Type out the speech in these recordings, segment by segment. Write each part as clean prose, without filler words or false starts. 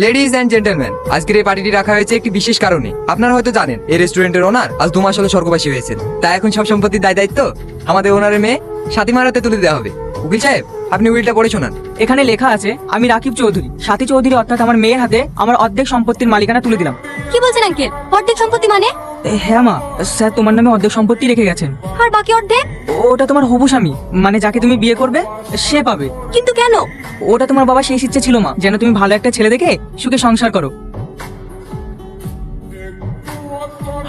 Ladies and gentleman, আজকের এই পার্টিটি রাখা হয়েছে একটি বিশেষ কারণে। আপনারা হয়তো জানেন এই রেস্টুরেন্টের ওনার আজ 2 মাস হলো স্বর্গবাসী হয়েছেন। তাই এখন সব সম্পত্তির দায়িত্ব আমাদের ওনারের মেয়ে সাথীমার হাতে তুলে দেওয়া হবে। উকিল সাহেব, আপনি উইলটা পড়ে শোনান। এখানে লেখা আছে, আমি রাকিব চৌধুরী সাথী চৌধুরী অর্থাৎ আমার মেয়ের হাতে আমার অর্ধেক সম্পত্তির মালিকানা তুলে দিলাম। কি বলছেন আঙ্কেল? অর্ধেক সম্পত্তি মানে? হ্যাঁ মা, স্যার তোমার নামে অর্ধেক সম্পত্তি রেখে গেছেন। আর বাকি অর্ধেক? ওটা তোমার হবু স্বামী, মানে যাকে তুমি বিয়ে করবে সে পাবে। কিন্তু কেন? ওটা তোমার বাবা শেষ ইচ্ছে ছিল মা, যেন তুমি ভালো একটা ছেলে দেখে সুখে সংসার করো।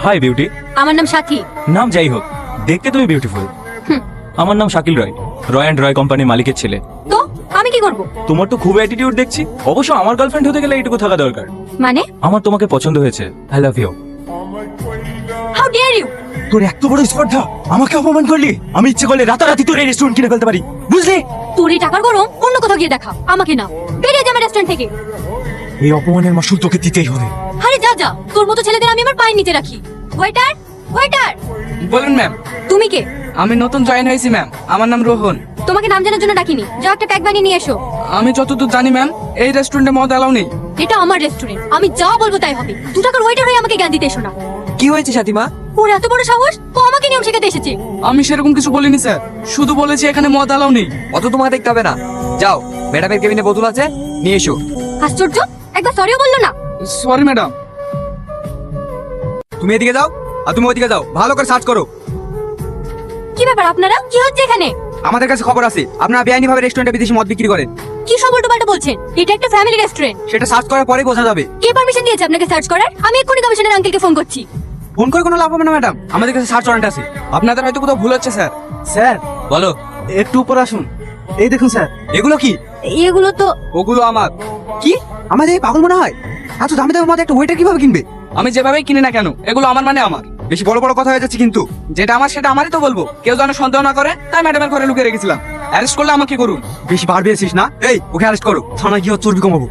Hi beauty. আমার নাম সাথী। নাম যাই হোক, দেখতে তুমি বিউটিফুল। আমার নাম শাকিল রয়, রয় অ্যান্ড রয় কোম্পানির মালিকের ছেলে। তো আমি কি করব? তোমার তো খুব অ্যাটিটিউড দেখছি। অবশ্য আমার গার্লফ্রেন্ড হতে গেলে এইটুকু থাকা দরকার। মানে? আমার তোমাকে পছন্দ হয়েছে। I love you. How dear you! তোর এত বড় স্পর্ধা, আমাকে অপমান করলি। আমি ইচ্ছে করলে রাতারাতি তোর এই রেস্টুরেন্ট কিনে ফেলতে পারি, বুঝলি? তোর এই টাকার গরম অন্য কোথাও গিয়ে দেখা, আমাকে না। বেরিয়ে যা আমার রেস্টুরেন্ট থেকে। এই অপমানের মাসুল তোকে দিতেই হবে। আরে যা যা, তোর মতো ছেলেদের আমি আমার পায়ের নিচে রাখি। Waiter, waiter! বলুন ম্যাম। তুমি কে? আমি নতুন জয়েন হয়েছি ম্যাম, আমার নাম রোহন। তোমাকে নাম জানার জন্য ডাকিনি, যাও একটা প্যাক বানিয়ে নিয়ে এসো। আমি যতদূর জানি ম্যাম, এই রেস্টুরেন্টে মদ অ্যালাউ নেই। এটা আমার রেস্টুরেন্ট, আমি যা বলবো তাই হবে। 2 টাকার ওয়েটার হয়ে আমাকে জ্ঞান দিতে এসো না। কি হয়েছে সাথীমা? ওর এত বড় সাহস, ও আমাকে নিয়ম শেখাতে এসেছে। আমি সেরকম কিছু বলিনি স্যার, শুধু বলেছি এখানে মদ অ্যালাউ নেই। অত তোমাকে দেখতে হবে না, যাও ম্যাডামের কেবিনে বোতল আছে, নিয়ে এসো। আশ্চর্য, একবার সরিও বললো না। Sorry madam. তুমি এদিকে যাও আর তুমি ওদিকে যাও, ভালো করে সার্চ করো। কি ব্যাপার আপনারা? কি হচ্ছে এখানে? আমাদের কাছে খবর আছে আপনারা বেআইনি ভাবে রেস্টুরেন্টে বিদেশি মদ বিক্রি করেন। কি সব উল্টোপাল্টা বলছেন? এটা একটা ফ্যামিলি রেস্টুরেন্ট। সেটা সার্চ করার পরেই বোঝা যাবে। কে পারমিশন দিয়েছে আপনাকে সার্চ করার? আমি এক্ষুনি কমিশনার আঙ্কেলকে ফোন করছি। ফোন করে কোনো লাভ হবে না ম্যাডাম, আমাদের কাছে সার্চ ওয়ারেন্ট আছে। আপনাদের হয়তো কোথাও ভুল হচ্ছে স্যার। স্যার বলো। একটু উপর আসুন। এই দেখুন স্যার, এগুলো কি? এগুলো তো ওগুলো আমার। কি? আমাদের এই পাগল মনে হয়? এত দামি দামি মদ একটা ওয়েটার কিভাবে কিনবে? আমি যেভাবেই কিনি না কেন, এগুলো আমার মানে আমার। বেশি বড় বড় কথা হয়ে যাচ্ছে কিন্তু। যেটা আমার সেটা আমারই তো বলবো, কেউ যেন সন্দেহ না করে। তাই ম্যাডামের ঘরে লুকিয়ে রেখেছিলাম। অ্যারেস্ট করলে আমাকে করুন। বেশি বার পেয়েছিস না? এই ওকে অ্যারেস্ট করো, থানায় গিয়ে ওর চর্বি কমাবো।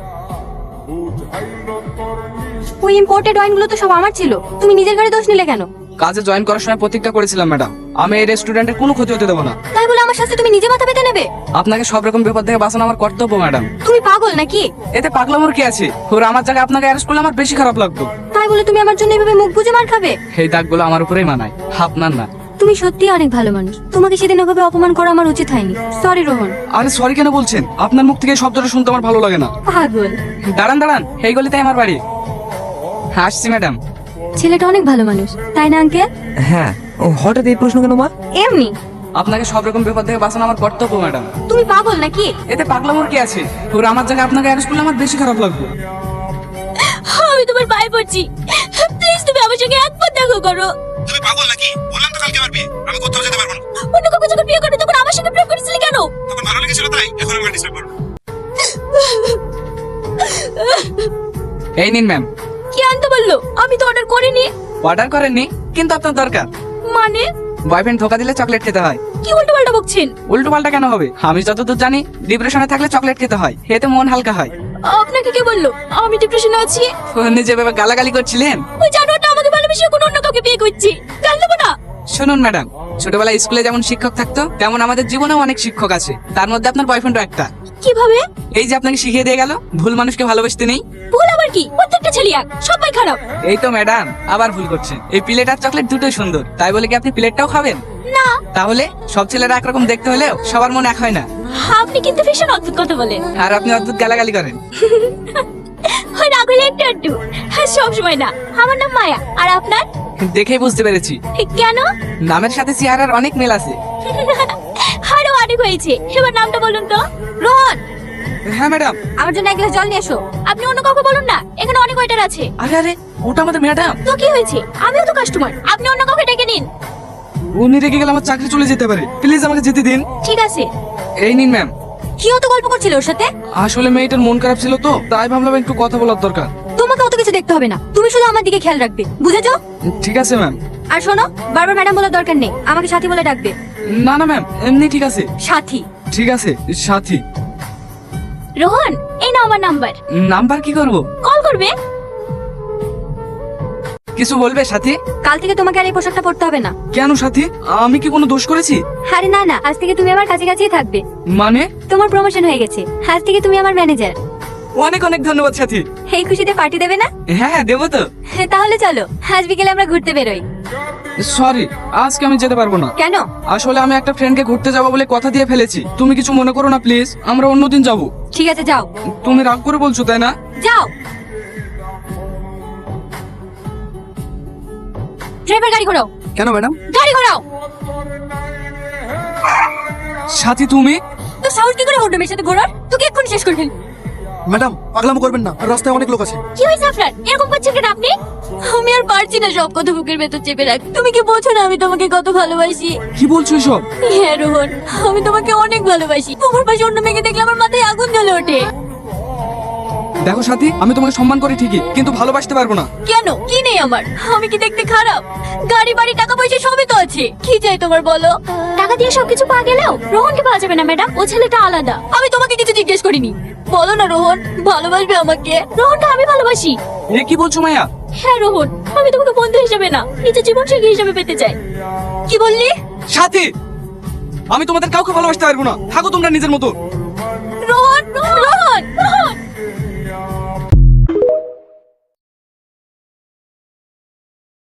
ওই ইম্পোর্টেড ওয়াইনগুলো তো সব আমার ছিল, তুমি নিজের ঘরে দোষ নিলে কেন? কাজে জয়েন করার সময় প্রতিজ্ঞা করেছিলাম ম্যাডাম, আমি এই রেস্টুরেন্টের কোনো ক্ষতি হতে দেবো না। তাই বলে আমার সাথে তুমি নিজে মাথা পেতে নেবে? আপনাকে সব রকম বিপদ থেকে বাঁচানো আমার কর্তব্য ম্যাডাম। তুমি পাগল নাকি? এতে পাগলামোর কি আছে? ওর আমার জায়গায় আপনাকে অ্যারেস্ট করলে আমার বেশি খারাপ লাগতো। তাই বলে তুমি আমার জন্য এভাবে মুখ বুজে মার খাবে? এই দাগগুলো আমার উপরেই মানায়, আপনার না। তুমি সত্যিই অনেক ভালো মানুষ, তোমাকে সেদিন ওভাবে অপমান করা আমার উচিত হয়নি। সরি রোহন। আরে সরি কেন বলছেন? আপনার মুখ থেকে এই শব্দটা শুনতে আমার ভালো লাগে না। পাগল। দাঁড়ান দাঁড়ান, এই গলিতে আমার বাড়ি। আসছি ম্যাডাম। ছেলেটা অনেক ভালো মানুষ, তাই না আঙ্কেল? হ্যাঁ, ও হঠাৎ এই প্রশ্ন কেন মা? এমনি। আপনাকে সব রকম বিপদ থেকে বাঁচানো আমার কর্তব্য ম্যাডাম। তুমি পাগল নাকি? এতে পাগলামোর কি আছে? ওর আমার জায়গায় আপনাকে অ্যারেস্ট করলে আমার বেশি খারাপ লাগতো। আমি তোমার পায়ে পড়ছি, প্লিজ তুমি আমার সঙ্গে একবার দেখা করো। তুমি পাগল নাকি? বললাম তো কালকে আমার বিয়ে, আমি কোথাও যেতে পারবো না। অন্য কাউকে যখন বিয়ে করে তখন আমার সঙ্গে প্রেম করেছিলি কেন? তখন ভালো লেগেছিল তাই, এখন আমি ডিস্টার্ব করব। এই নিন ম্যাম। কি আনতে বললো? আমি তো অর্ডার করিনি। অর্ডার করেননি, কিন্তু আপনার দরকার। মানে? বয়ফ্রেন্ড ধোকা দিলে চকলেট খেতে হয়। কি উল্টো পাল্টা বকছেন? উল্টো পাল্টা কেন হবে? আমি যতদূর জানি ডিপ্রেশনে থাকলে চকলেট খেতে হয়, এতে মন হালকা হয়। আপনাকে কে বললো আমি ডিপ্রেশনে আছি? নিজে ভেবে গালাগালি করছিলেন। ওই জানোয়ারটা আমাকে ভালোবেসে কোনো অন্য কাউকে বিয়ে করছি, জান দেবো না। শুনুন ম্যাডাম, ছোটবেলায় স্কুলে যেমন শিক্ষক থাকতো, তেমন আমাদের জীবনেও অনেক শিক্ষক আছে। তার মধ্যে আপনার বয়ফ্রেন্ডও একটা। কিভাবে? এই যে আপনাকে শিখিয়ে দিয়ে গেল, ভুল মানুষকে ভালোবাসতে নেই। ভুল আবার কি? প্রত্যেকটা ছেলে এক, সবাই খারাপ। এই তো ম্যাডাম, আবার ভুল করছেন। এই প্লেট আর চকলেট দুটোই সুন্দর, তাই বলে কি আপনি প্লেটটাও খাবেন? না। তাহলে সব ছেলেরা একরকম দেখতে হলেও সবার মন এক হয় না। আপনি কিন্তু ভীষণ অদ্ভুত কথা বলেন। আর আপনি অদ্ভুত গালাগালি করেন। ওই রাগুলে একটু একটু, সব সময় না। আমার নাম মায়া, আর আপনার? দেখেই বুঝতে পেরেছি, কেন? নামের সাথে চেহারার অনেক মেল আছে। আরো অনেক হয়েছে, এবার নামটা বলুন তো। রোহন, হ্যাঁ ম্যাডাম। আমার জন্য 1 গ্লাস জল নিয়ে এসো। আপনি অন্য কাউকে বলুন না, এখানে অনেক ওয়েটার আছে। আরে আরে, ওটা আমাদের ম্যাডাম। তো কি হয়েছে? আমিও তো কাস্টমার, আপনি অন্য কাউকে ডেকে নিন। উনি রেগে গেলে আমার চাকরি চলে যেতে পারে, প্লিজ আমাকে যেতে দিন। ঠিক আছে। এই নিন ম্যাম। কি অত গল্প করছিল ওর সাথে? আসলে মেয়েটার মন খারাপ ছিল তো, তাই ভাবলাম একটু কথা বলার দরকার। তোমাকে অত কিছু দেখতে হবে না, তুমি শুধু আমার দিকে খেয়াল রাখবে, বুঝেছো? ঠিক আছে ম্যাম। আর শোনো, বারবার ম্যাডাম বলার দরকার নেই, আমাকে সাথী বলে ডাকবে। না না ম্যাম, এমনি ঠিক আছে। সাথী। ঠিক আছে সাথী। রোহন, এই নাও আমার নাম্বার। নাম্বার কি করব? কল করবে। কিছু বলবে সাথী? কাল থেকে তোমাকে আর এই পোশাকটা পরতে হবে না। কেন সাথী, আমি কি কোনো দোষ করেছি? আরে না না, আজ থেকে তুমি আমার কাছে কাছেই থাকবে। মানে? তোমার প্রমোশন হয়ে গেছে, আজ থেকে তুমি আমার ম্যানেজার। অনেক অনেক ধন্যবাদ সাথী। এই খুশিতে পার্টি দেবে না? হ্যাঁ হ্যাঁ দেবো তো। তাহলে চলো আজ বিকেলে আমরা ঘুরতে বেরোই। সরি, আজকে আমি যেতে পারবো না। কেন? আসলে আমি একটা ফ্রেন্ডকে ঘুরতে যাবো বলে কথা দিয়ে ফেলেছি। তুমি কিছু মনে করো না প্লিজ, আমরা অন্যদিন যাবো। ঠিক আছে যাও। তুমি রাগ করে বলছো তাই না? যাও। ড্রাইভার গাড়ি ঘোরাও। কেন ম্যাডাম? গাড়ি ঘোরাও। সাথী তুমি? তো সাহস কি করে হোটেলের সাথে ঘোরার? তোকে এক্ষুনি শেষ করে ফেল। ম্যাডাম পাগলামো করবেন না, রাস্তায় অনেক লোক আছে। কি হয়েছে আপনার? এরকম করছেন কেন আপনি? আমি আর পারছি না সব কথা বুকের ভেতর চেপে রাখ। তুমি কি বোঝো না আমি তোমাকে কত ভালোবাসি? কি বলছো এসব? হ্যাঁ রোহন, আমি তোমাকে অনেক ভালোবাসি। তোমার পাশে অন্য মেয়েকে দেখলে আমার মাথায় আগুন জ্বলে ওঠে। দেখো সাথী, আমি তোমাকে সম্মান করি ঠিকই, কিন্তু ভালোবাসতে পারবো না। কেন? কি নেই আমার? আমি কি দেখতে খারাপ? গাড়ি বাড়ি টাকা পয়সা সবই তো আছে। কি চাই তোমার বলো? টাকা দিয়ে সবকিছু পাওয়া গেলেও রোহনকে পাওয়া যাবে না ম্যাডাম, ও ছেলেটা আলাদা। আমি তোমাকে কিছু জিজ্ঞেস করিনি। বলো না রোহন, ভালোবাসবে আমাকে? রোহনকে আমি ভালোবাসি। এ কি বলছো মায়া? হ্যাঁ রোহন, আমি তোমাকে বন্ধু হিসেবে না, নিজের জীবন সঙ্গী হিসেবে পেতে চাই। কি বললি? সাথী, আমি তোমাদের কাউকে ভালোবাসতে পারবো না। থাকো তোমরা নিজের মতো।